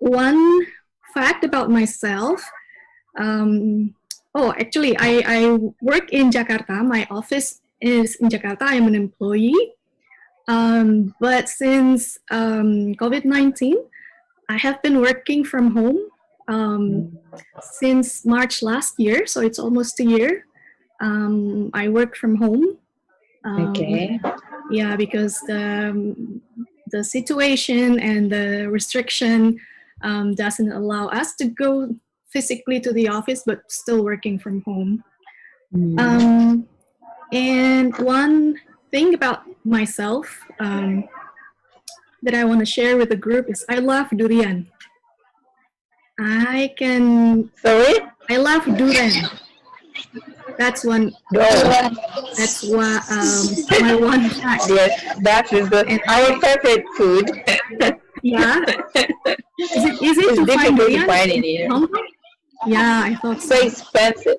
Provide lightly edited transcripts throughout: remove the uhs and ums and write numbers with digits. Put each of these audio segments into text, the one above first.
one fact about myself. Actually, I work in Jakarta. My office is in Jakarta. I'm an employee. But since COVID-19, I have been working from home since March last year. So it's almost a year. I work from home. Okay. Yeah, because the situation and the restriction doesn't allow us to go physically to the office, but still working from home. And one thing about myself that I want to share with the group is I love durian. Sorry? I love durian. That's one. That's what my one fact. Yes, that is our favorite food. Yeah. Is it easy to find durian in Hong Kong? Yeah, I thought so. So expensive.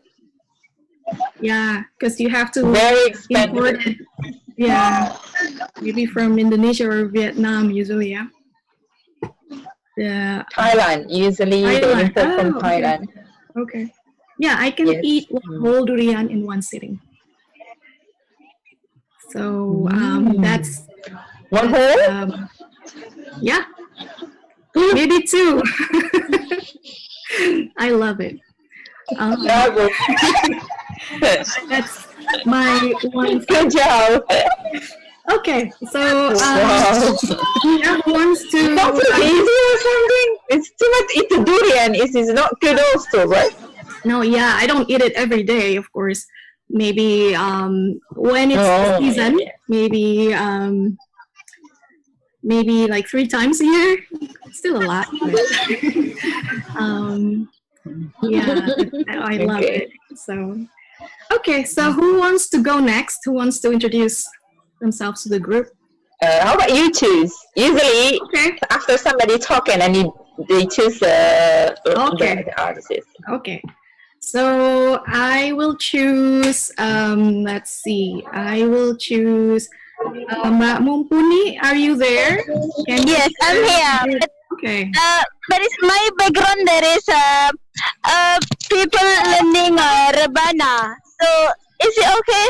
Yeah, because you have to Very expensive. import it. Yeah, maybe from Indonesia or Vietnam usually. Yeah. Thailand. Usually they import from Thailand. Okay. Yeah, I can eat one whole durian in one sitting. So that's one whole. Yeah, maybe two. I love it. That's my one. Good job. Okay, so who wants to? That's easy or something. It's too much eat the durian. It is not good also, right? No, yeah, I don't eat it every day, of course. Maybe when it's the season, maybe like 3 times a year. Still a lot. Yeah, I love it. So, okay, so who wants to go next? Who wants to introduce themselves to the group? How about you choose? Usually, after somebody talking, and they choose the artist. Okay. So I will choose, let's see, I will choose Mbak Mumpuni. Are you there? Yes, I'm here. Okay. But it's my background, there is people learning Rebana. So is it okay?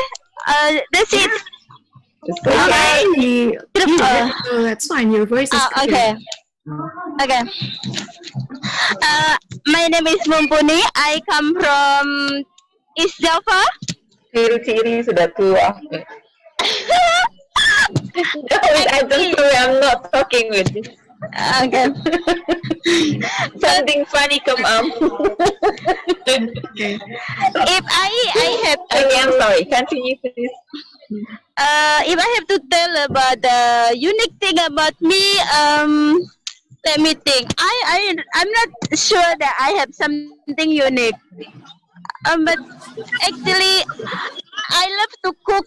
That's it. Okay. So that's fine. Your voice is clear. Okay. Okay. My name is Mumpuni. I come from East Java. Ciri-ciri sudah tua. No, I'm not talking with you. Okay. Something funny come up. Okay. If I have to, okay, I'm sorry. Continue, please. If I have to tell about the unique thing about me, let me think. I'm not sure that I have something unique. But actually, I love to cook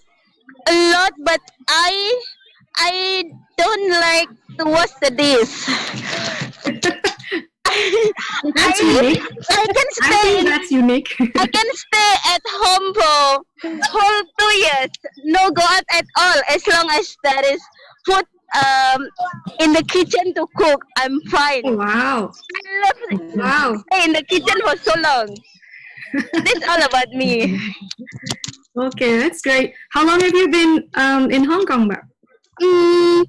a lot, but I don't like to wash the dish. That's unique. I can stay. I think that's unique. I can stay at home for whole 2 years, no go out at all. As long as there is food in the kitchen to cook, I'm fine. Wow. I love stay in the kitchen for so long. That's all about me. Okay, that's great. How long have you been in Hong Kong, Mbak?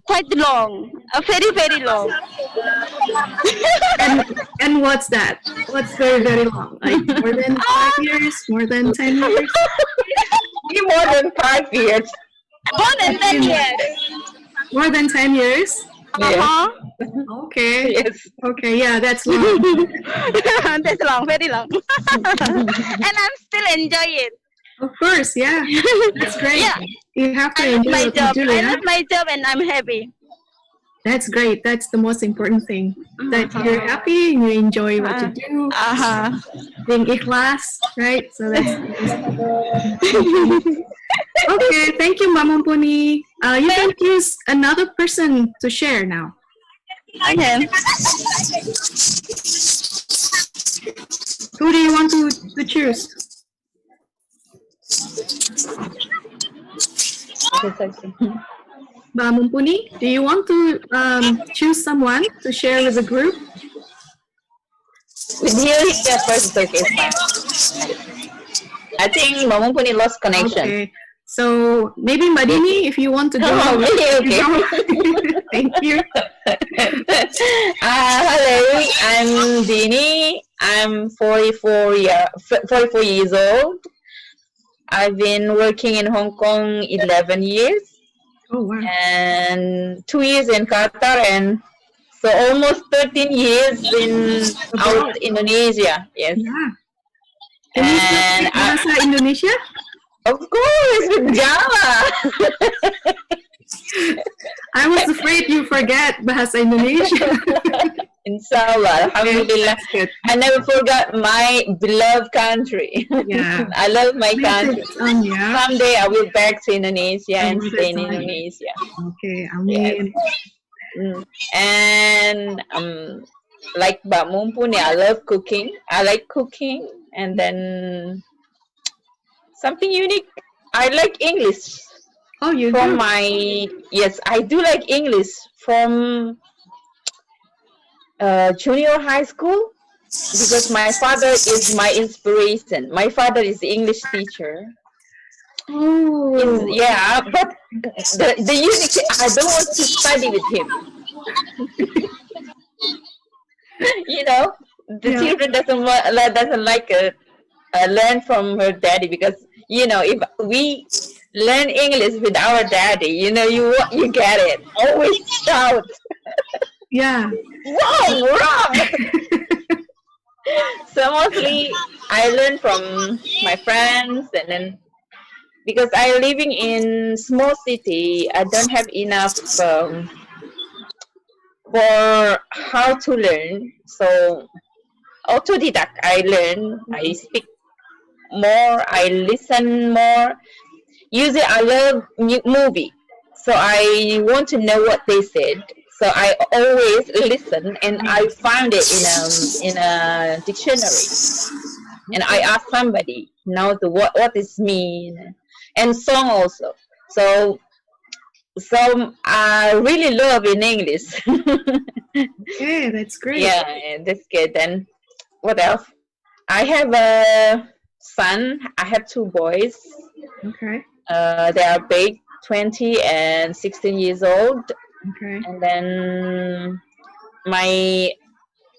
Quite long. Very, very long. and what's that? What's very, very long? Like more than 5 years? More than 10 years? More than 5 years. More than 10 years. More than 10 years? Uh-huh. Okay. Yes. Okay, yeah, that's long. That's long, very long. And I'm still enjoying it. Of course, yeah. That's great. Yeah. You have to I love enjoy my what job. you do, I love my job and I'm happy. That's great. That's the most important thing. That you're happy and you enjoy what you do. Being ikhlas, right? So that's okay. Thank you, Mbak Mumpuni. You can choose another person to share now. Okay. Who do you want to choose? Mbak Mumpuni, do you want to choose someone to share with the group? With hearing at first, it's okay, it's fine. I think Mbak Mumpuni lost connection. Okay. So maybe Mbak Dini, if you want to go. Oh, really? Okay. Thank you. Hello, I'm Dini. I'm 44 years old. I've been working in Hong Kong 11 years. Oh, wow. And 2 years in Qatar, and so almost 13 years in out Indonesia. Yes. Yeah. Can you speak bahasa Indonesia? Of course, with Java. I was afraid you forget bahasa Indonesia. Inshallah, alhamdulillah. I never forgot my beloved country. Yeah. I love my country. Yeah. Someday I will back to Indonesia and stay in Indonesia. Okay, amin. Yes. And like Mbak Mumpuni, I love cooking. I like cooking, and then something unique. I like English. Oh, you from do? Yes, I do like English from junior high school, because my father is my inspiration. My father is the English teacher. Oh. Yeah, but the unique thing, I don't want to study with him. You know, the children doesn't like learn from her daddy, because you know, if we learn English with our daddy, you know, you get it. Always shout. Yeah. Wrong. So mostly I learn from my friends, and then because I living in small city, I don't have enough for how to learn. So autodidact, I learn. I speak more. I listen more. Usually, I love movie, so I want to know what they said. So I always listen, and I found it in a dictionary, and I ask somebody now what is mean, and song also. So I really love in English. Okay, that's great. Yeah, that's good. Then what else? I have a son. I have 2 boys. Okay. They are big, 20 and 16 years old. Okay. And then my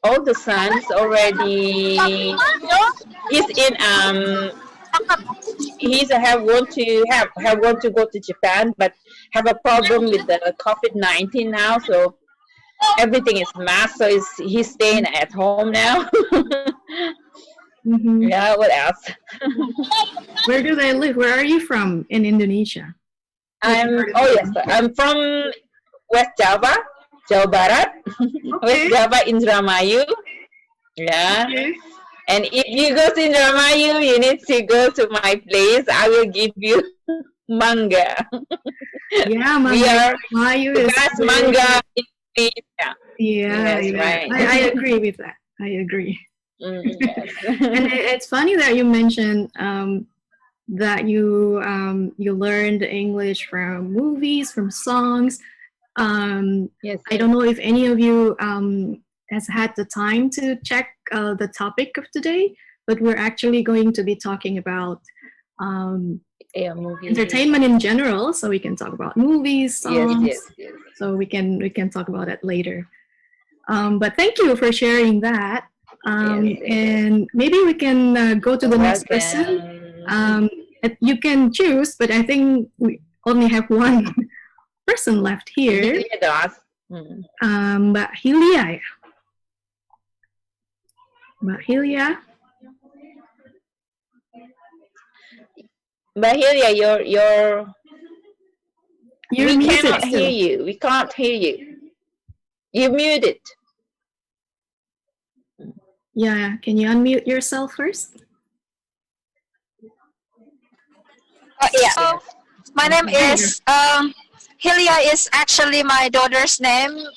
older son's already he's in want to go to Japan, but have a problem with the COVID-19 now, so everything is masked, so he's staying at home now. Mm-hmm. Yeah, what else? Where do they live? Where are you from in Indonesia? I'm from West Java, Jawa Barat. Okay. West Java, Indramayu. Yeah. Okay. And if you go to Indramayu, you need to go to my place. I will give you manga. Yeah, manga. We are the best manga in Indonesia. Yeah, yes, right. I agree with that. I agree. Yes. And it's funny that you mentioned that you learned English from movies, from songs. Yes. I don't know if any of you has had the time to check the topic of today, but we're actually going to be talking about entertainment in general. So we can talk about movies, songs. Yes. So we can talk about that later. But thank you for sharing that. And maybe we can go to the next person. You can choose, but I think we only have one person left here. Mbak Hilya. Mbak Hilya. Mbak Hilya, we cannot still. hear you. We can't hear you. You're muted. Yeah, can you unmute yourself first? Yeah. My name is Hilya. Is actually my daughter's name.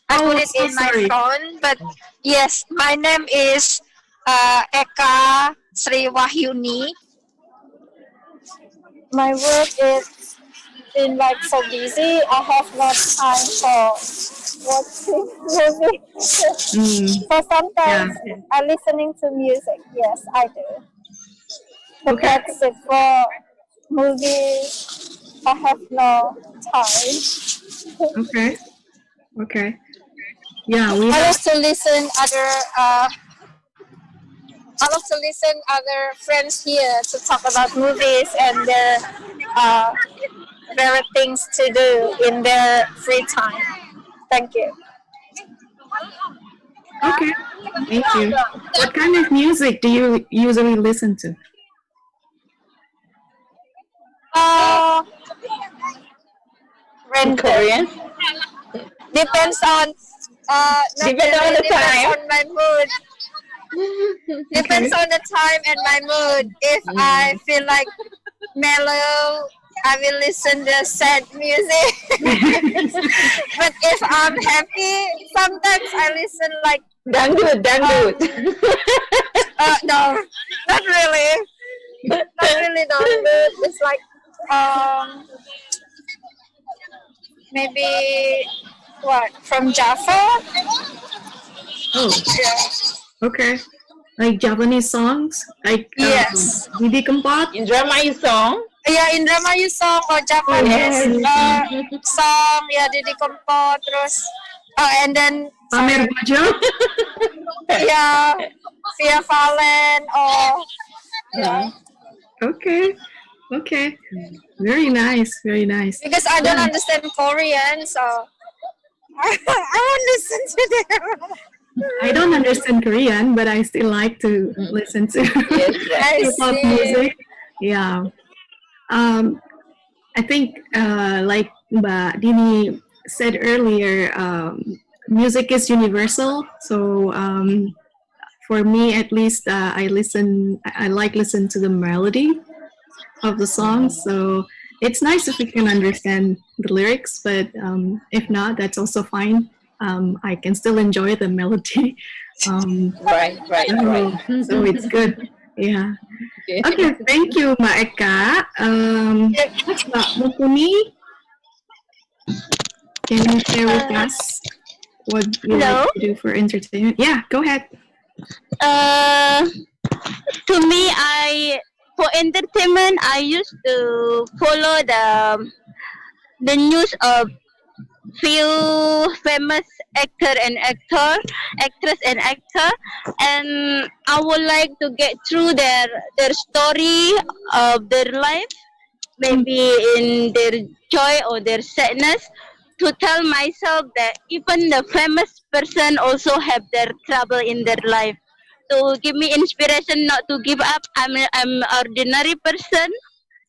I put it in my phone, but yes, my name is Eka Sri Wahyuni. My work is been like so busy. I have no time for watching movies. Mm, So yeah. sometimes I listening to music. Yes, I do. But Okay. that's it for movies. I have no time. Okay. Okay. Yeah, we I have. love to listen other. I love to listen other friends here to talk about movies and their uh, favorite things to do in their free time. Thank you. Okay. Thank you. What kind of music do you usually listen to? Uh, In Random. Korean? Depends on not Depend on really the depends time. on my mood. Depends Okay. on the time and my mood. If I Mm. feel like mellow, I will listen to sad music. But if I'm happy, sometimes I listen like Dangdut, dangdut. no, not really, not really download. It's like maybe what from Java. Oh, Yeah. okay. Like Japanese songs, like Yes. Didi Kempot. In drama song? Yeah, Indra Mayu song or Oh, Japanese Yes. song. Yeah, Didi Kempot terus. And then Pamer sorry. Bojo. Yeah, Via Valen or yeah. Mm. Okay. Okay. Very nice. Very nice. Because I don't Yeah. understand Korean, so I won't listen to them. I don't understand Korean, but I still like to Mm. listen to Yes, right. I K-pop see. music. Yeah. Um, I think, like Mbak Dini said earlier, music is universal. So for me, at least, I listen. I like listen to the melody of the song. So it's nice if we can understand the lyrics, but if not, that's also fine. I can still enjoy the melody. Um, Right, right, right. so it's good. Yeah. Okay. Okay, thank you, Mbak Eka. Mbak Mukuni, can you share with Uh, us what you like Hello. to do for entertainment? Yeah, go ahead. Uh, to me, I for entertainment, I used to follow the news of few famous actress and actor, and I would like to get through their story of their life, maybe in their joy or their sadness, to tell myself that even the famous person also have their trouble in their life, to give me inspiration not to give up. I'm ordinary person,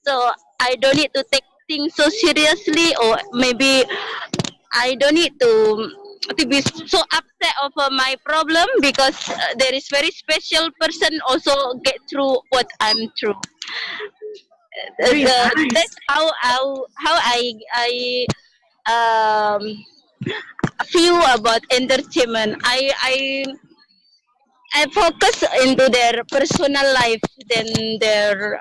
so I don't need to take things so seriously, or maybe I don't need to be so upset over my problem, because there is very special person also get through what I'm through. Very That's nice. how I um, feel about entertainment. I focus into their personal life than their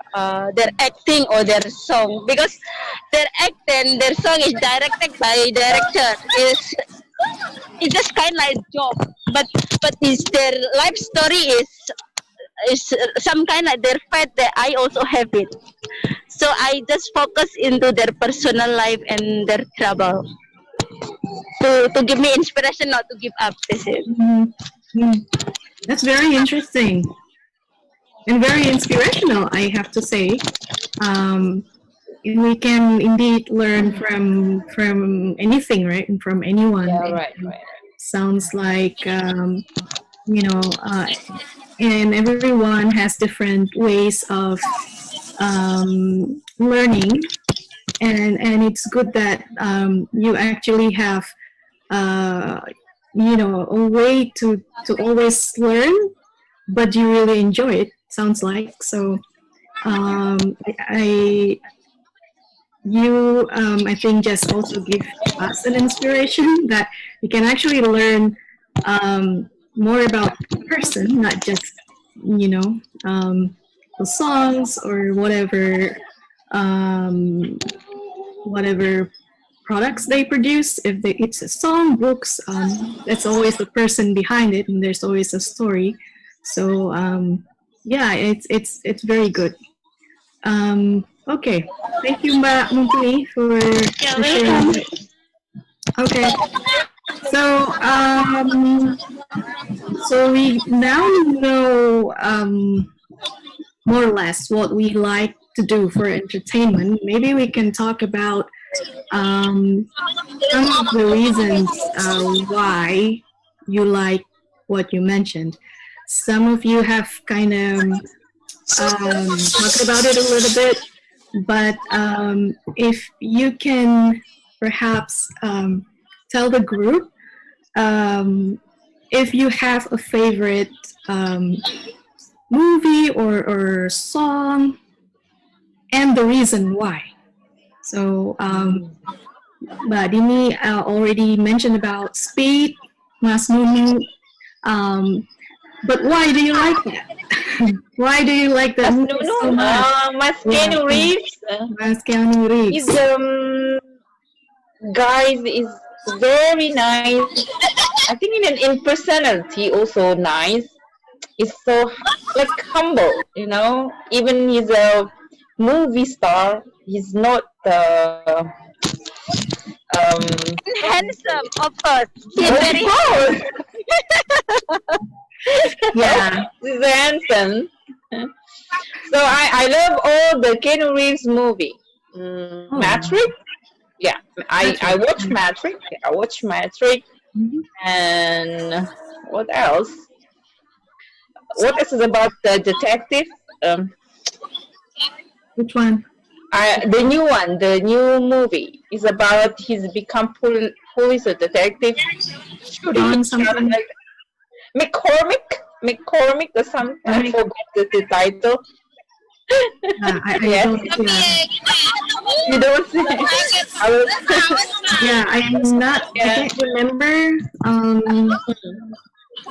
acting or their song, because their act and their song is directed by director. It's just kind of like job, but is their life story is some kind of their fight that I also have it. So I just focus into their personal life and their trouble, to give me inspiration not to give up. That's it. Mhm. Mm. That's very interesting and very inspirational, I have to say. Um, and we can indeed learn from anything, right? And from anyone. Yeah, And right, right. sounds like you know, and everyone has different ways of learning, and it's good that you actually have uh, a way to always learn, but you really enjoy it. Sounds like so. I you I think just also give us an inspiration that we can actually learn more about the person, not just the songs or whatever um, whatever products they produce. If it's a song, books, that's always the person behind it, and there's always a story. So yeah, it's very good. Okay, thank you, Mbak Mumpuni, for sharing. Okay, so so we now know more or less what we like to do for entertainment. Maybe we can talk about some of the reasons why you like what you mentioned. Some of you have kind of talked about it a little bit, but if you can perhaps tell the group if you have a favorite movie or song and the reason why. So Mbak Dini already mentioned about Speed, Mas Nunu. But why do you like that? Why do you like that movie so much? Mas Keanu Reeves. Mas Keanu Reeves. He's guys is very nice. I think in personality also nice. He's so like humble, you know. Even he's a movie star. He's not Handsome, of course. He's of very course. Yeah. He's handsome. So I love all the Keanu Reeves movie. Matrix. Yeah, I watch Matrix. I watch Matrix. And what else? What else is about the detective? Which one? The new one, the new movie is about he's become police or detective. John something. McCormick or something. I forgot the title. I Yes. don't. Yeah. You don't see. Yeah, I'm not. Yeah. I can't remember.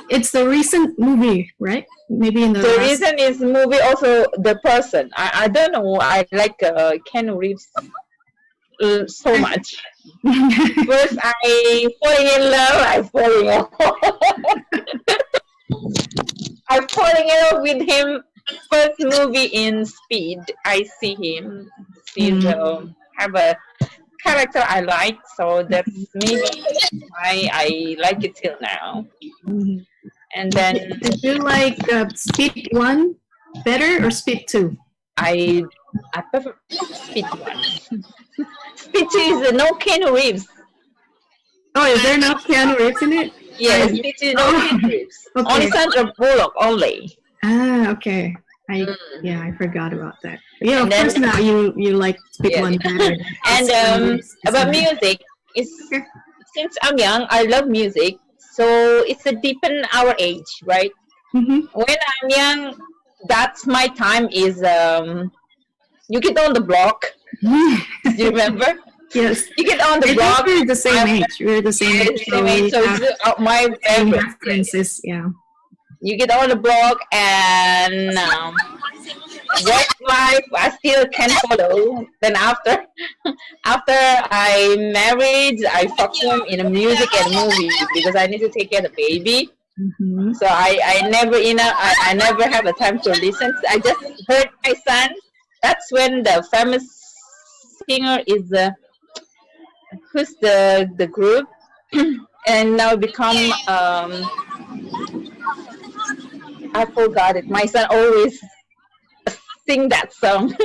It's the recent movie, right? Maybe in the The last. reason is movie also the person. I don't know. I like Ken Reeves so much. First, I falling in love. I'm falling in love with him. First movie in Speed. I see him. He's have a character I like, so that's maybe why I like it till now. And then Did you like Speed 1 better or Speed 2? I prefer Speed 1. Speed 2 is no Keanu Reeves. Oh, is there no Keanu Reeves in it? Yes, Speed 2 no Keanu Reeves. Okay. Only Sandra Bullock only. Ah, okay. I forgot about that. Yeah, of And course then- now you like Speed Yeah. 1 better. And about music, is since I'm young, I love music. So it's a deepen our age, right? Mm-hmm. When I'm young, that's my time is you get on the block. Do you remember? Yes. You get on the I block. think we're the same age. We're the same age. So it's my same favorite. references. Yeah. You get on the block and work life I still can follow. Then after I married, I perform in a music and movie because I need to take care of the baby. Mm-hmm. So I never I never have a time to listen. I just heard my son. That's when the famous singer is who's the group and now become I forgot it. My son always sing that song.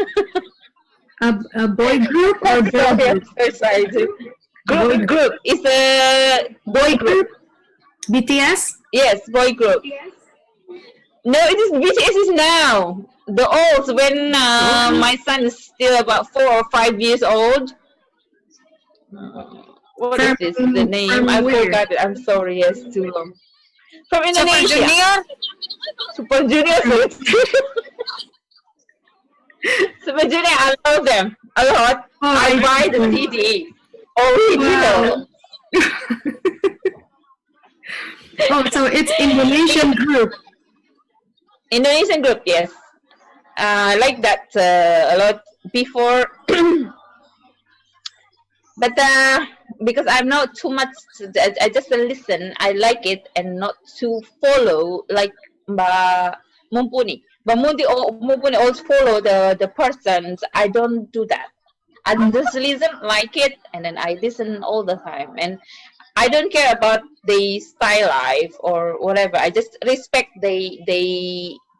A boy group or girl group? Sorry. Group. It's a boy group. BTS? Yes, boy group. No, it is BTS is now. The old when my son is still about 4 or 5 years old. What is this? The name? I forgot it. I'm sorry. Yes, too long. From Indonesia. Super Junior. Super Junior. I love them a lot. I buy the CD. Original. Oh, so it's Indonesian group. Indonesian group, yes. I like that a lot. Before But because I'm not too much, I just listen. I like it and not to follow like Mbak Mumpuni. But Mumpuni also follow the persons. I don't do that. I just listen, like it, and then I listen all the time. And I don't care about the style life or whatever. I just respect they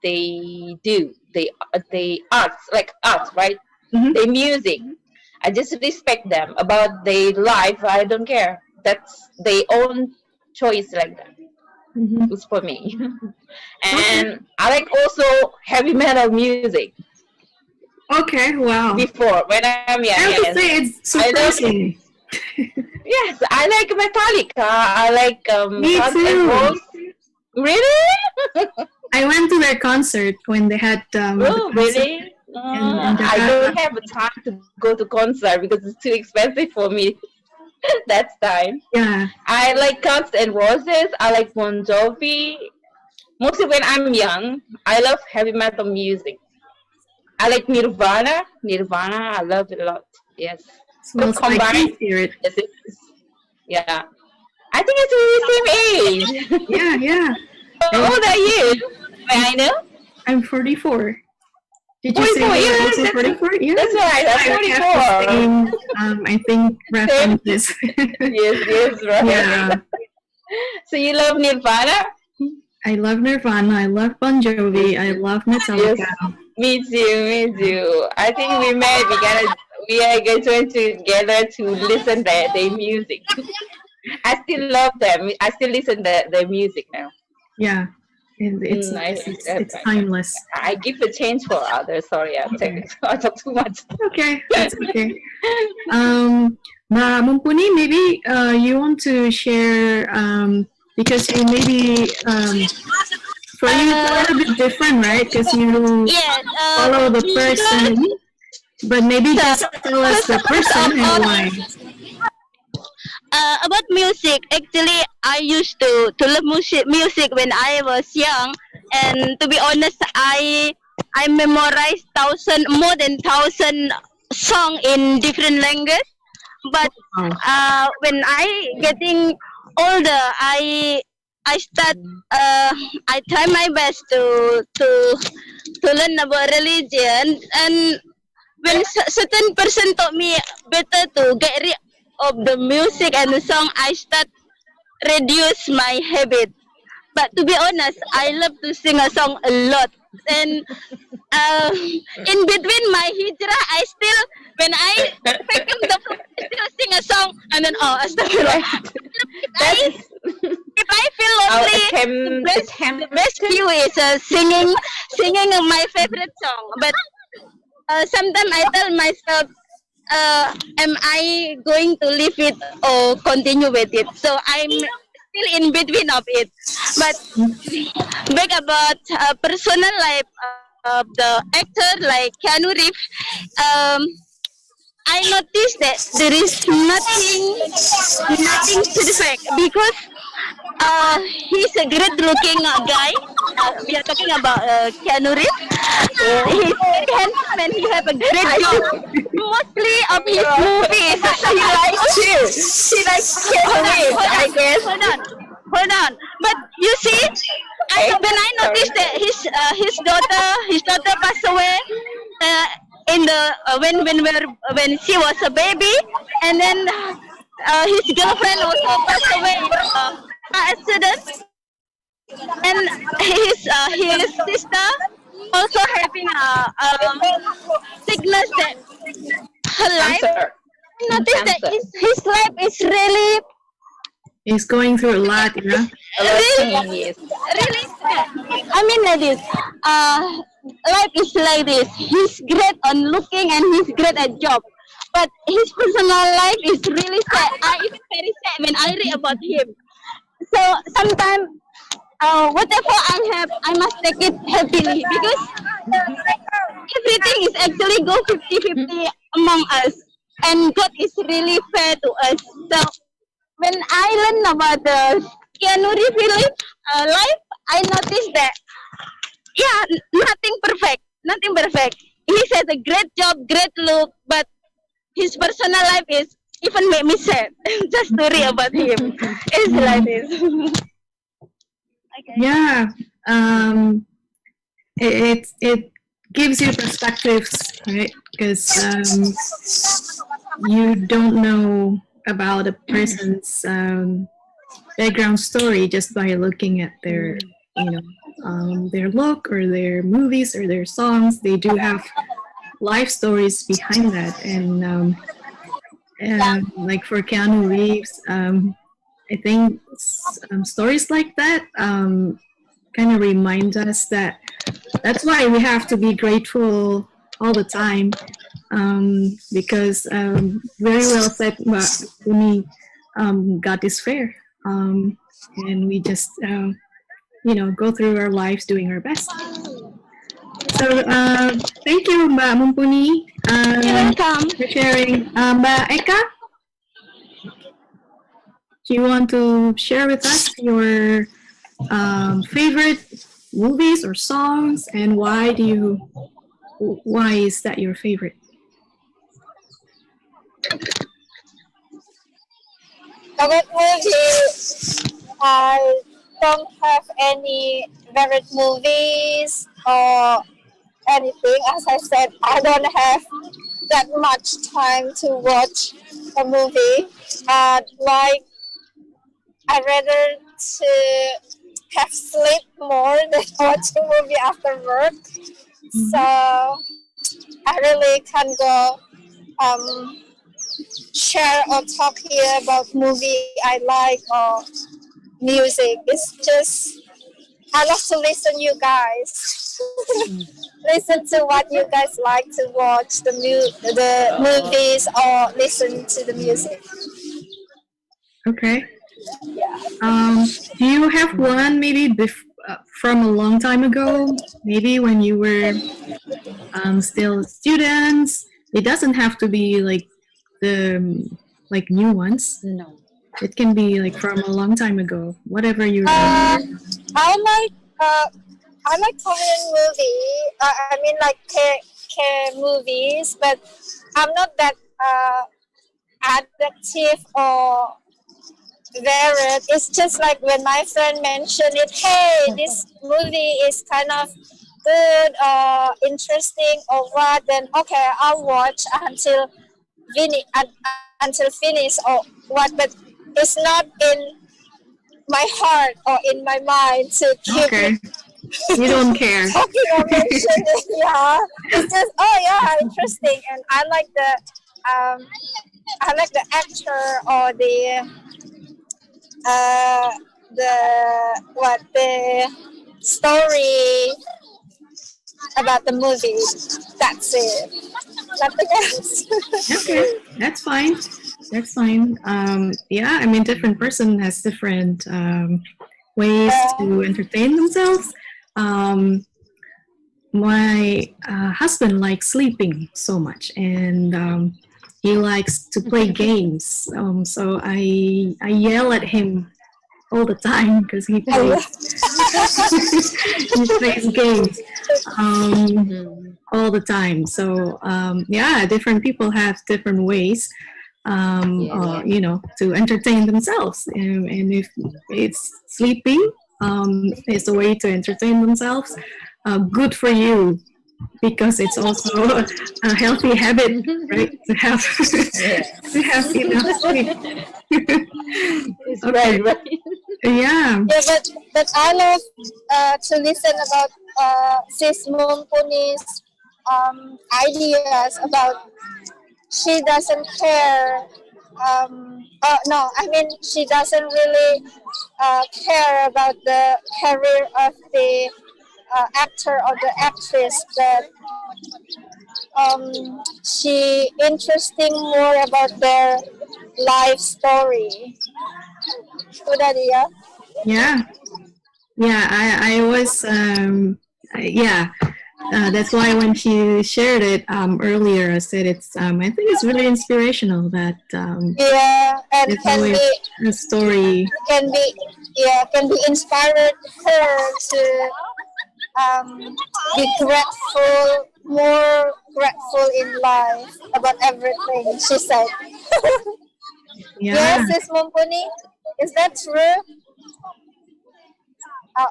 do they arts, like arts, right? Mhm. They music. I just respect them about their life. I don't care. That's their own choice, like that. Mhm. It's for me. Okay. And I like also heavy metal music. Okay. Wow. Before when I'm young, I have yes, to say it's I love. surprising. Yes, I like Metallica. I like Me Guns N' too. Roses. Really? I went to their concert when they had the Oh, concert really? in I Jakarta. don't have a time to go to concert because it's too expensive for me. That's time. Yeah. I like Guns N' Roses. I like Bon Jovi. Mostly when I'm young, I love heavy metal music. I like Nirvana. Nirvana, I love it a lot. Yes. So Smells like Teen combined, Spirit. yes, yeah. I think it's really the same age. Yeah, yeah. How old are you? May I know? I'm 44. Did you say 44. you're Yeah, also 44? Yeah. that's right. I I'm have the 44. same, I think, Same. references. Yes, right. Yeah. So you love Nirvana? I love Nirvana. I love Bon Jovi. I love Yes. Metallica. Me too. Me too. I think we are going to together to listen their music. I still love them. I still listen their music now. Yeah. It's Mm, I, nice. It's timeless. I give a change for others. Sorry, Okay. I talk too much. Okay, that's okay. Mbak Mumpuni, maybe you want to share because you maybe for you it's a little bit different, right? Because you Yes. follow the person, but maybe So, just tell us the first of person and all, why. about music, actually, I used to love music when I was young, and to be honest, I memorized more than thousand song in different language. But Wow. when I getting older, I start I try my best to learn about religion, and when certain person taught me better to get rid of the music and the song, I start reduce my habit. But to be honest, I love to sing a song a lot. And in between my hijrah, I still, when I pick up the phone, I still sing a song. And then, oh, astaghfirullah. That is If I feel our lonely, the best cue is singing my favorite song. But sometimes I tell myself, am I going to leave it or continue with it? So I'm still in between of it. But back about personal life of the actor like Keanu Reeves, um, I noticed that there is nothing perfect because he's a great looking guy. We are talking about Keanu Reeves. He's very handsome and he have a great job. Mostly of his movies. She likes you. She likes Keanu, I guess. Hold on. But you see, when I noticed that his daughter passed away in the when she was a baby, and then his girlfriend also passed away in a car accident, and his sister also having a sickness that her life. Cancer. I noticed that Cancer. his life is really He's going through a lot, yeah. really Yes. really sad. I mean like this. Life is like this. He's great on looking and he's great at job, but his personal life is really sad. I even very sad when I read about him. So sometimes, whatever I have, I must take it happily because everything is actually go 50-50 among us, and God is really fair to us. So when I learn about the Keanu Reeves life, I noticed that nothing perfect. He has a great job, great look, but his personal life is even make me sad just to read about him. It's like this. Yeah. Um, it gives you perspectives, right? Because you don't know about a person's background story just by looking at their, you know, their look or their movies or their songs. They do have life stories behind that, and like for Keanu Reeves, I think stories like that kind of remind us that that's why we have to be grateful all the time, because very well said, Uni, God is fair, and we just go through our lives doing our best. So thank you Mbak Mumpuni You're welcome. for sharing. Mbak Eka, do you want to share with us your favorite movies or songs, and why is that your favorite? About movie, I don't have any favorite movies or anything. As I said, I don't have that much time to watch a movie. Like I rather to have sleep more than watch a movie after work. So I really can't go um, share or talk here about movie I like or music. It's just I love to listen you guys. Listen to what you guys like to watch the movies or listen to the music. Okay. Do you have one maybe from a long time ago? Maybe when you were still students. It doesn't have to be like the like new ones. No. It can be like from a long time ago. Whatever you Uh, remember. I like Korean movie. I mean like K movies, but I'm not that addictive or varied. It's just like when my friend mentioned it. Hey, this movie is kind of good or interesting or what? Then okay, I'll watch until finish or what. But it's not in my heart or in my mind to keep Okay. You don't care. talking or mentioning. Yeah, it's just interesting, and um, I like the actor or uh, the story about the movie. That's it. Nothing Okay, else. that's fine. That's fine. Yeah, I mean, different person has different ways to entertain themselves. Um, my husband likes sleeping so much, and he likes to play games. So I yell at him all the time because he plays he plays games all the time. So yeah, different people have different ways, to entertain themselves. And if it's sleeping is a way to entertain themselves, good for you, because it's also a healthy habit, right? To have to have enough sleep. It's Okay. right. Yeah. Yeah, but I love to listen about Sis Mumpuni's ideas about she doesn't care. No, I mean she doesn't really care about the career of the actor or the actress, but she interesting more about their life story. Udah dia. Yeah. Yeah, I was, yeah. That's why when she shared it earlier, I said I think it's really inspirational that Yeah, and there's always a story. can be can be inspired her to be grateful, more grateful in life about everything. She said. Yeah. Yes, Sis Mumpuni. Is that true? Oh,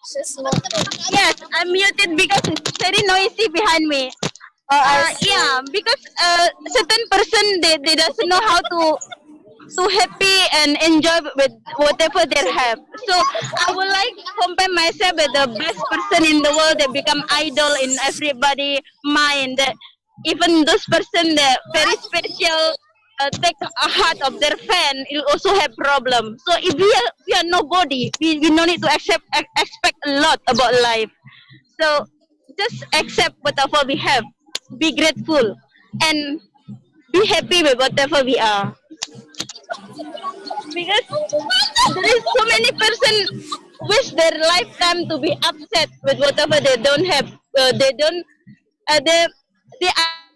Sis Mumpuni. Yes, I'm muted because it's very noisy behind me. Oh, I see. Yeah, because certain person they doesn't know how to happy and enjoy with whatever they have. So I would like to compare myself with the best person in the world that become idol in everybody mind. That even those person that very special take a heart of their fan will also have problem. So if we are nobody, we no need to expect a lot about life. So just accept whatever we have. Be grateful and be happy with whatever we are. Because there is so many person wish their lifetime to be upset with whatever they don't have. They don't. They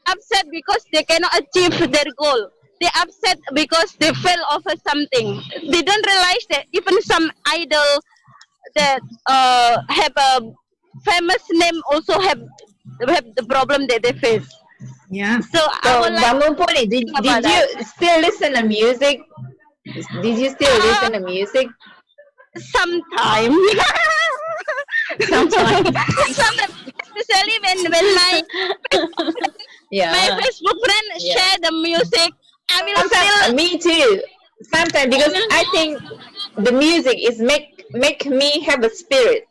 upset because they cannot achieve their goal. They upset because they fell over something. They don't realize that even some idol that have a famous name also have the problem that they face. Yeah. So I So, would like Mbak Mumpuni, to think did about that. you still listen to music? Did you still Uh, listen to music Sometime. sometimes? Sometimes, especially when my Yeah. Facebook friend Yeah. share the music, I will Sometimes feel. me too. Sometimes because I think the music is make me have a spirit.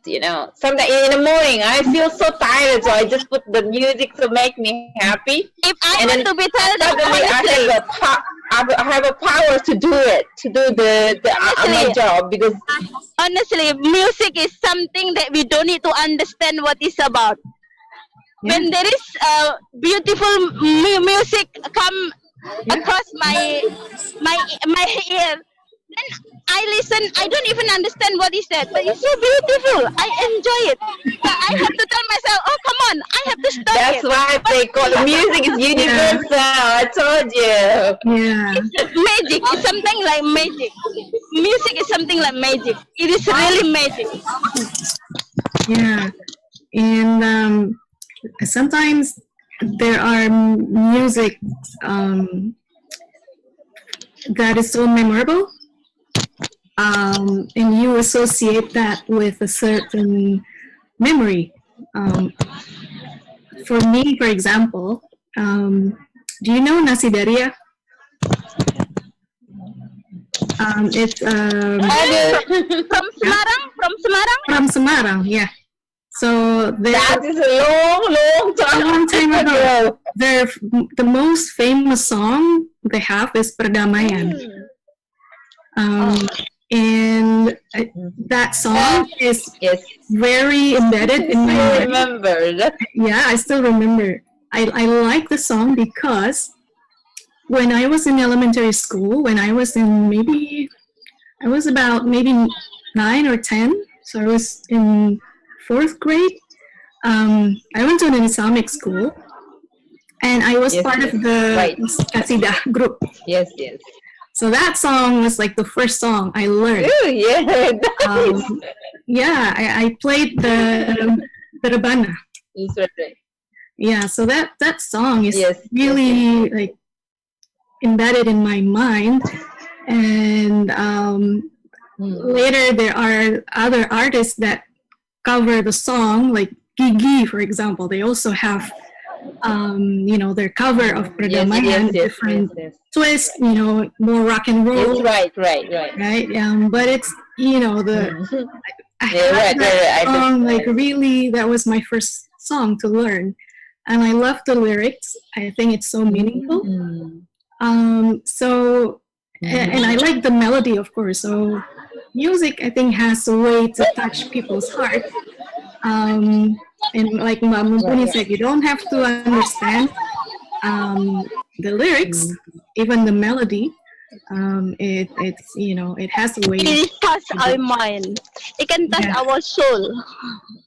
Sometimes in the morning I feel so tired, so I just put the music to make me happy, If I and want then to be told suddenly honestly, I have a power to do it, to do the my honestly, job because honestly, music is something that we don't need to understand what it's about. Yeah. When there is beautiful music come Yeah. across my ear, then I listen. I don't even understand what he said, but it's so beautiful. I enjoy it. But I have to tell myself, oh come on, I have to stop that's it. why But they call music is universal. I told you. Yeah. magic is something like magic. Music is something like magic. It is really magic. Yeah. And sometimes there are music um, that is so memorable, and you associate that with a certain memory. Um, for me, for example, do you know Nasi Daria? It's From Semarang, from Semarang. from Semarang, yeah. So That they're is a long a long time ago. ago. They're the most famous song they have is Perdamaian. And that song is Yes, very embedded in my I mind. remember that. Yeah, I still remember. I like the song because when I was in elementary school, when I was in I was about maybe 9 or 10, so I was in fourth grade. I went to an Islamic school, and I was Yes, part yes, of the right. Qasidah group. Yes, yes. So that song was like the first song I learned. Oh, yeah, Um, yeah, I played the Rabana. It's right. Yeah, so that song is Yes, really like embedded in my mind. And later there are other artists that cover the song, like Gigi, for example. They also have their cover of Yes, Perdamaian, yes, different yes. twist, more rock and roll, Yes, right. right? But it's I Yeah, had that right. song like really. That was my first song to learn, and I love the lyrics. I think it's so meaningful. So and I like the melody, of course. So music, I think, has a way to touch people's heart. And like Mbak Mumpuni said, you don't have to understand the lyrics, even the melody. It has a way. It touch our mind. It can touch Yeah. our soul.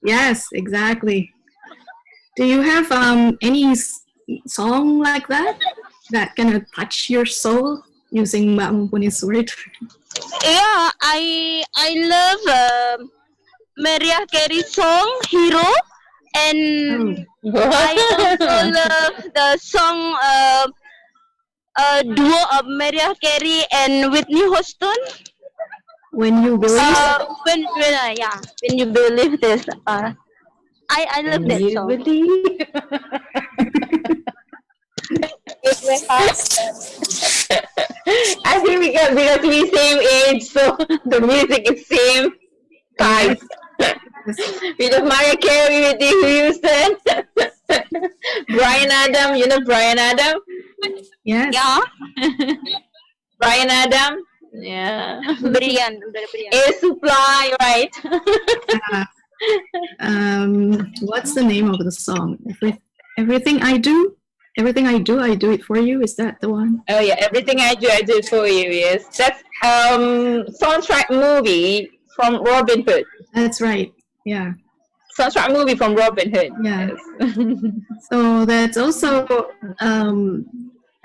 Yes, exactly. Do you have any song like that can touch your soul using Mbak Mumpuni's word? Yeah, I love Mariah Carey song Hero, and Oh, I also love the song duo of Mariah Carey and Whitney Houston. When you believe. When you believe this. I love Can that you song. believe? It will pass. I think because we same age, so the music is same type. With the Mariah Carey, with the Houston, Brian Adam, you know Brian Adam, Yes. Yeah, Brian Adam, yeah, Brian. Air Supply, right? What's the name of the song? Everything I do, I do it for you. Is that the one? Oh yeah, everything I do it for you. Yes, that's soundtrack movie from Robin Hood. That's right. Yeah. Soundtrack movie from Robin Hood. Yeah. Yes. So that's also,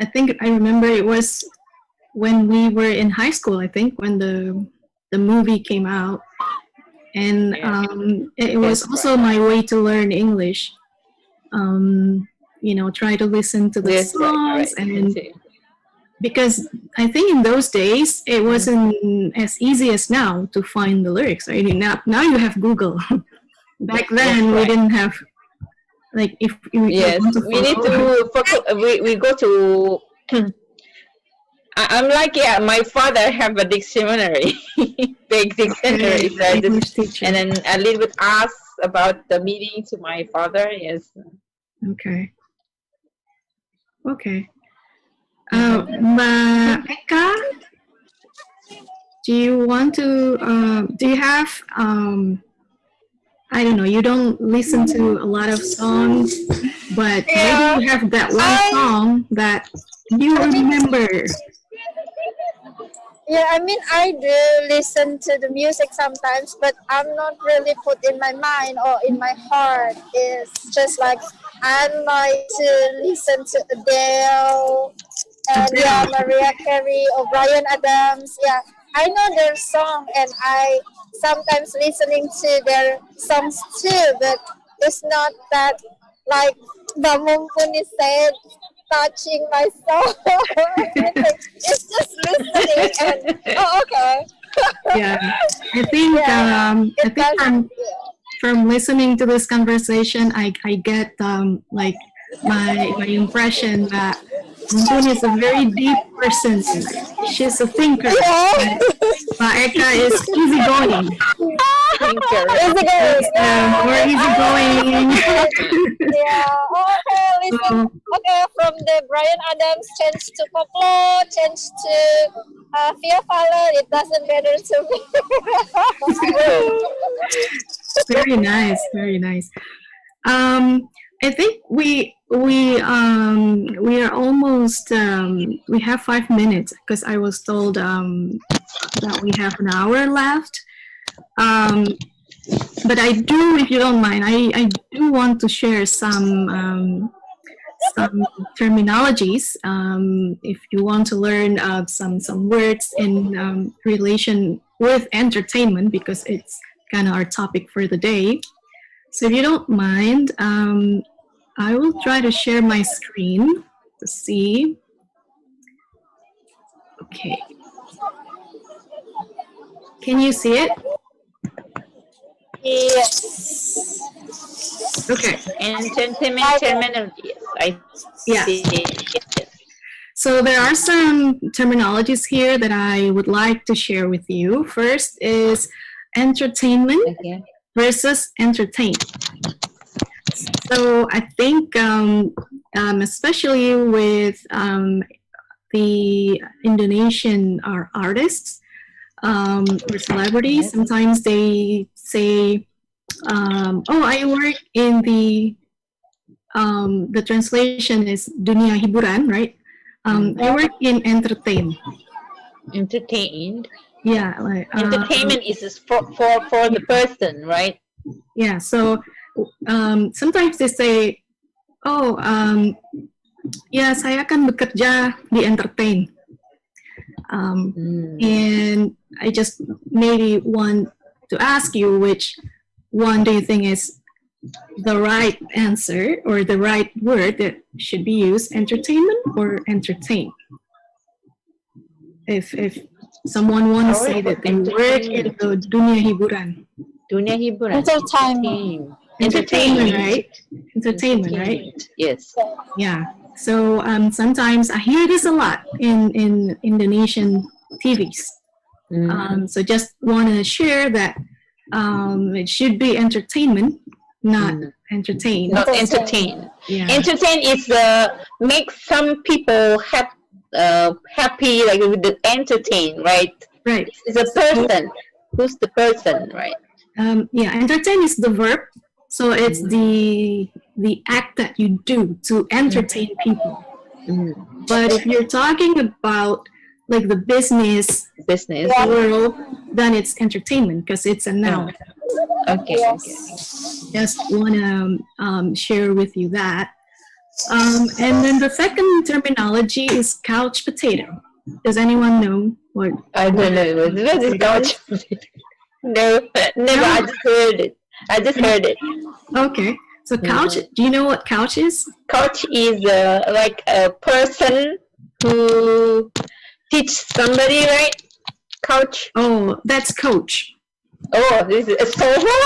I think I remember it was when we were in high school, I think, when the movie came out. And it was Yes, also my way to learn English. Try to listen to the Yes, songs. right. And because I think in those days, it wasn't as easy as now to find the lyrics. Right? Now you have Google. Back then, we right. didn't have, like, if you Yes, want to we need follow. to focus. We go to. I'm like, yeah, my father have a dictionary, big dictionary. So I English just, teacher. and then a little bit ask about the meaning to my father. Yes. Okay. Mbak Eka, do you want to, do you have, I don't know, you don't listen to a lot of songs, but Yeah. maybe you have that one song that you remember. Yeah, I mean, I do listen to the music sometimes, but I'm not really put in my mind or in my heart. It's just like I like to listen to Adele and yeah, Mariah Carey or Brian Adams. Yeah, I know their song and I sometimes listening to their songs too, but it's not that like the Mumpuni said, touching my soul. It's just listening and okay. Yeah, I think Yeah, I it think doesn't. from listening to this conversation, I get like my impression that Mumpuni is a very deep person. She's a thinker. Yeah. But Eka is easygoing. Thinker. Easy going. More easygoing. Yeah. Okay, listen. Okay, from the Brian Adams change to Poplo, change to Via Fowler, it doesn't matter to me. Very nice, very nice. I think we are almost we have 5 minutes because I was told that we have an hour left. But I do, if you don't mind, I do want to share some terminologies. If you want to learn some words in relation with entertainment, because it's kind of our topic for the day. So if you don't mind, I will try to share my screen to see. Okay. Can you see it? Yes. Okay. Entertainment terminology. I Yeah. see. Yes. So there are some terminologies here that I would like to share with you. First is entertainment Okay. versus entertain. So I think, especially with the Indonesian artists or celebrities, sometimes they say, "Oh, I work in the translation is dunia hiburan, right? I work in entertain." Entertained. Yeah, like Entertainment is for the person, right? yeah. So sometimes they say, "Oh, ya saya kan bekerja di entertain," and I just maybe want to ask you which one do you think is the right answer or the right word that should be used, entertainment or entertain? if someone wants to Oh, say that they work in the dunia hiburan, dunia hiburan. Entertainment. entertainment, right? Entertainment, right? Yes. Yeah. So sometimes I hear this a lot in Indonesian TVs. So just want to share that it should be entertainment, not entertain. Not entertain. Yeah. Entertain is make some people happy, like with the entertain, right? Right. It's a person. Who's the person, right? Yeah. Entertain is the verb, so it's the act that you do to entertain people. But if you're talking about like the business world, then it's entertainment because it's a noun. Okay. Just want to share with you that. And then the second terminology is couch potato. Does anyone know what? I don't know. What is couch? No, never. I just heard it. Okay. So couch. Do you know what couch is? Coach is like a person who teach somebody, right? Coach. Oh, that's coach. Oh, this is a sofa.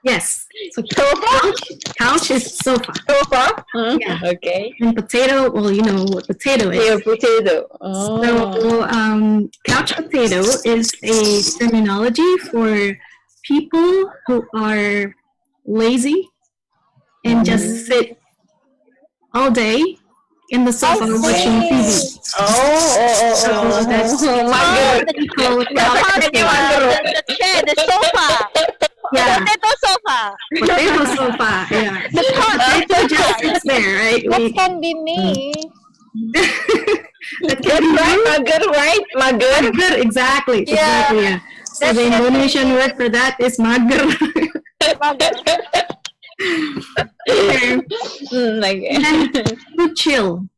Yes. So Sofa. couch is sofa. Sofa. Yeah. Okay. And potato. Well, you know what potato is. Yeah, potato. Oh. So couch potato is a terminology for people who are lazy and just sit all day in the sofa watching TV. Oh, that's my what we call couch potato. The chair, the sofa. Yeah, Potato sofa. potato sofa. Yeah, the potato just sits there, right? That can be me. That That's can be right, mager, right? Mager. mager. Exactly. Yeah. So the Indonesian word for that is mager. Okay. And to chill.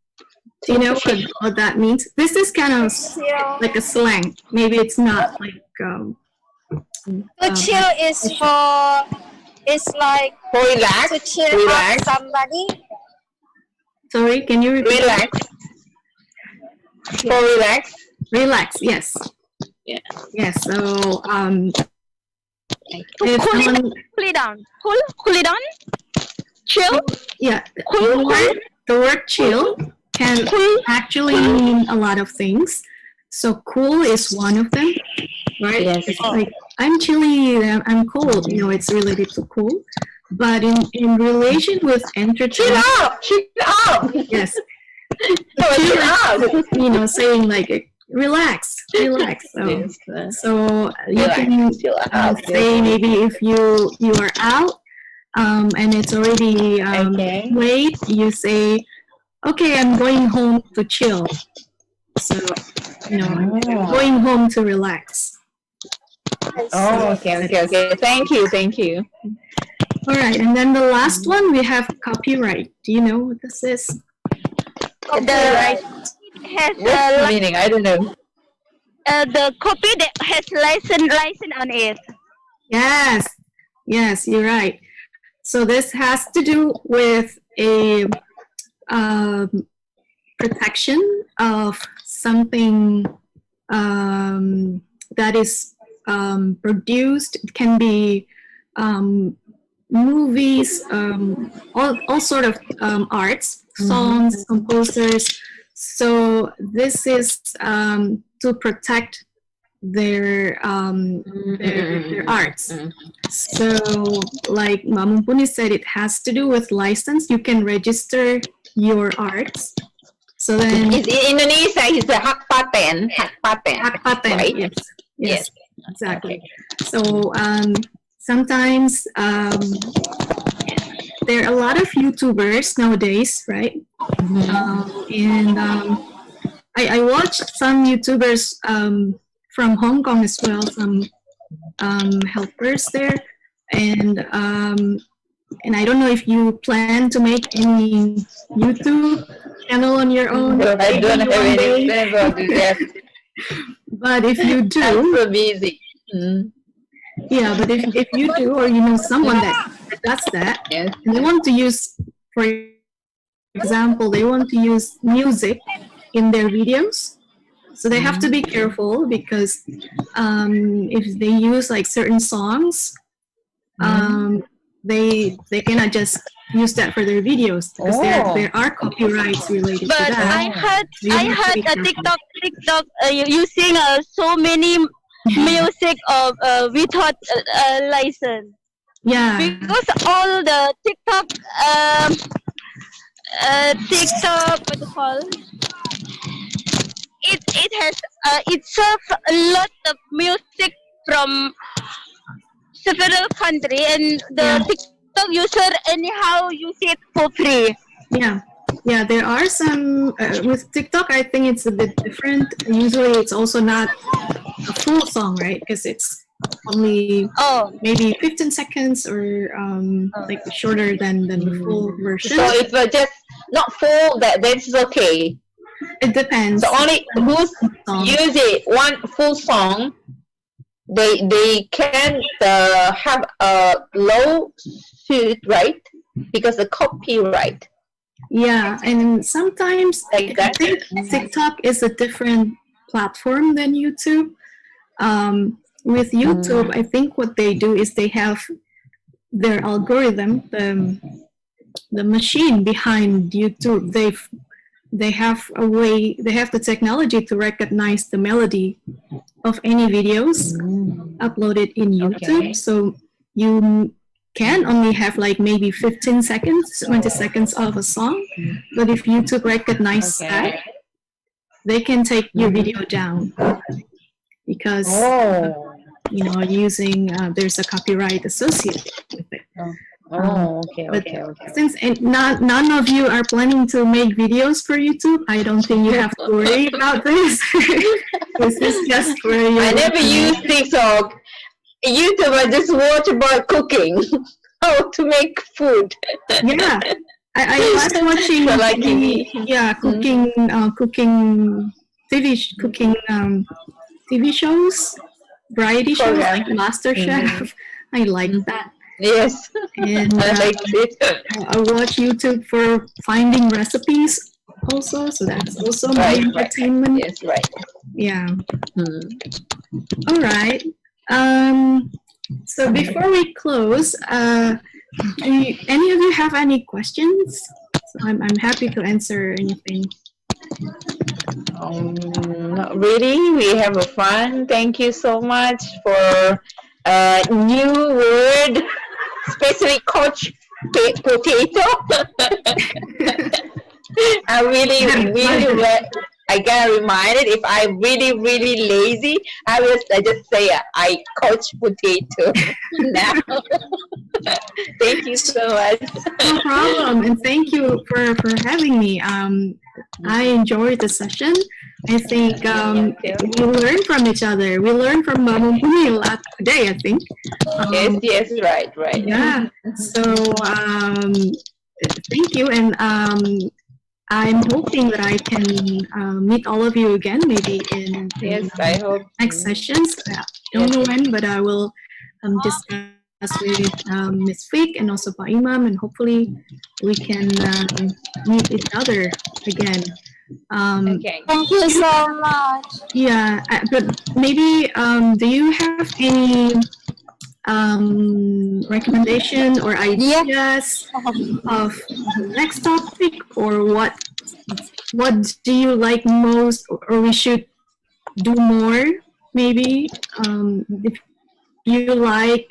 Do you know what that means? This is kind of like a slang. Maybe it's not like. To chill is like For relax. to cheer up somebody. Sorry, can you repeat? Relax. For relax. Relax. Yes. Yeah. Yes. So Cool if someone, it down. Cool it down. Chill. yeah, the word chill can actually mean a lot of things. So cool is one of them, right? Yes. It's like I'm chilly, I'm cold. You know, it's related to cool. But in relation with entertainment, Chill out. yes, Chill out. you know, saying like relax. So, so you Relax, can chill out. say maybe if you are out and it's already late, you say, okay, I'm going home to chill. So, you know, I'm going home to relax. Oh, okay. Thank you. All right, and then the last one we have copyright. Do you know what this is? Copyright has What's the meaning? I don't know. the copy that has license on it. Yes, you're right. So this has to do with a protection of something that is produced. It can be movies, all sort of arts, songs, composers. So this is to protect their arts. So like Mbak Mumpuni said, it has to do with license. You can register your arts. So then In Indonesia, it's a hak paten. Hak paten. Right? Yes, exactly. So sometimes there are a lot of YouTubers nowadays, right? And I watched some YouTubers from Hong Kong as well, some helpers there, and I don't know if you plan to make any YouTube channel on your own. I don't have any plan about that. But if you do, I'm so busy. yeah, but if you do, or you know someone that does that, Yes. and they want to use, for example, they want to use music in their videos, So they have to be careful because if they use like certain songs, they cannot just use that for their videos because there are copyrights related to But that. So you I have to heard be a careful. TikTok using so many music of without license, Yeah, because all the TikTok, what do you call it has it serves a lot of music from several country, and the yeah, TikTok user anyhow use it for free. yeah. Yeah, there are some with TikTok. I think it's a bit different. Usually, it's also not a full song, right? Because it's only Oh, maybe 15 seconds or like shorter than the full So version. if just not full, that's okay. It depends So only who's on the song. use it one full song, they can have a low suit, right? Because the copyright Yeah, and sometimes like I that. think TikTok is a different platform than YouTube. With YouTube, I think what they do is they have their algorithm, the machine behind YouTube. They have a way, they have the technology to recognize the melody of any videos uploaded in YouTube. Okay. So you can only have like maybe 15 seconds, 20 seconds of a song. But if YouTube recognize that, they can take your video down because Oh. using there's a copyright associated with it. Okay, But okay, okay. since none of you are planning to make videos for YouTube, I don't think you have to worry about this. This is just for your I never use information. TikTok. YouTube, I just watch about cooking, how to make food. Yeah, I like watching So like TV. cooking cooking TV shows, variety shows like Program. MasterChef. I like that. Yes, And I like it. I watch YouTube for finding recipes also, so that's also my Right, right. entertainment. Yes, right. Yeah. Hmm. All right. So before we close, any of you have any questions? So I'm happy to answer anything. Not really. We have a fun. Thank you so much for a new word, especially coach potato. I I got reminded if I'm really lazy, I just say I coach potato now. Thank you so much. No problem, and thank you for having me. I enjoyed the session. I think we learn from each other. We learn from Mumpuni a lot today, I think. Yes, right. Yeah. So thank you, and I'm hoping that I can meet all of you again, maybe in Yes, I hope. next sessions. I don't know when, but I will discuss with Ms. Fik and also Pak Imam, and hopefully we can meet each other again. Okay. Thank you so much. Yeah, but maybe do you have any recommendation or ideas of the next topic, or what do you like most, or we should do more maybe? If you like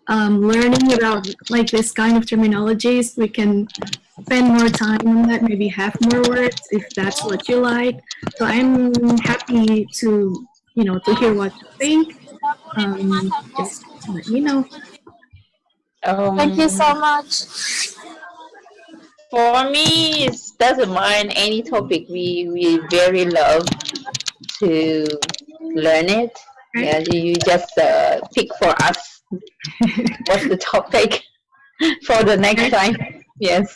learning about like this kind of terminologies, we can spend more time on that, maybe have more words if that's what you like. So I'm happy to to hear what you think. Just let me know. Thank you so much. For me, it doesn't mind any topic. We very love to learn it. Right? Yeah, you just pick for us what's the topic for the next time. Yes.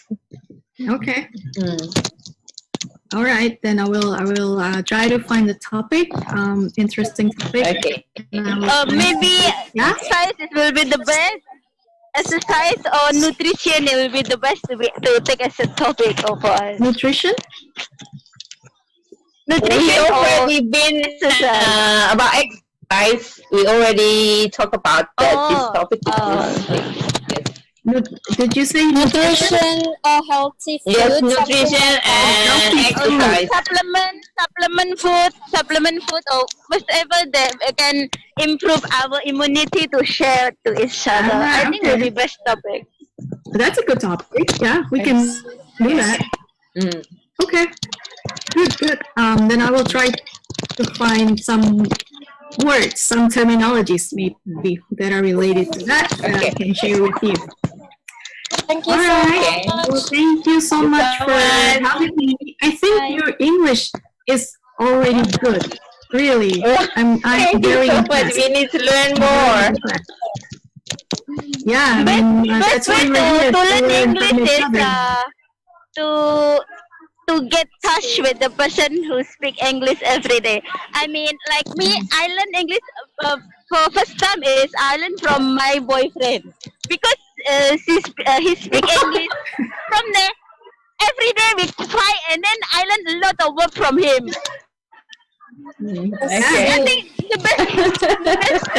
Okay. Mm. All right, then I will try to find the topic, interesting topic. Okay. Maybe Yeah? exercise it will be the best. Exercise or nutrition it will be the best to take as a topic of us. Nutrition? We nutrition or already been exercise? about exercise. We already talk about that. This Oh, topic is Did you say nutrition? Nutrition or healthy food, yes, something nutrition like that. and Healthy food. exercise. supplement food, or whatever that can improve our immunity to share to each other. I think will Okay. be best topic. That's a good topic. Yeah, we can do that. Mm. Okay. Good, good. Then I will try to find some words, some terminologies maybe that are related to that that I Okay. can share with you. Thank you All so right. much. Well, thank you so much so for much. having me. I think Bye. your English is already good. Really, I'm Thank you very so much. impressed. We need to learn I'm very more. impressed. Yeah, I Best mean best that's way why we're here to to learn learn from English each is other. to get touch with the person who speak English every day. I mean, like me, I learn English for first time is I learn from my boyfriend because he speak English. From there, every day we try, and then I learn a lot of word from him. That's Yeah. I sweet. think the best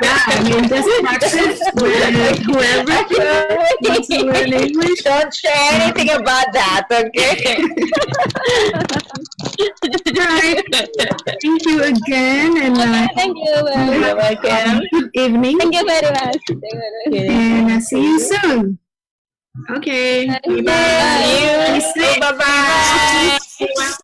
Yeah, I mean just practice with whoever wants to learn English. Don't share anything about that, okay? All right. Thank you again, and Thank you. You're welcome. good evening, Thank you very much. and see you soon. Okay. Bye bye. See you. Be safe. Bye bye.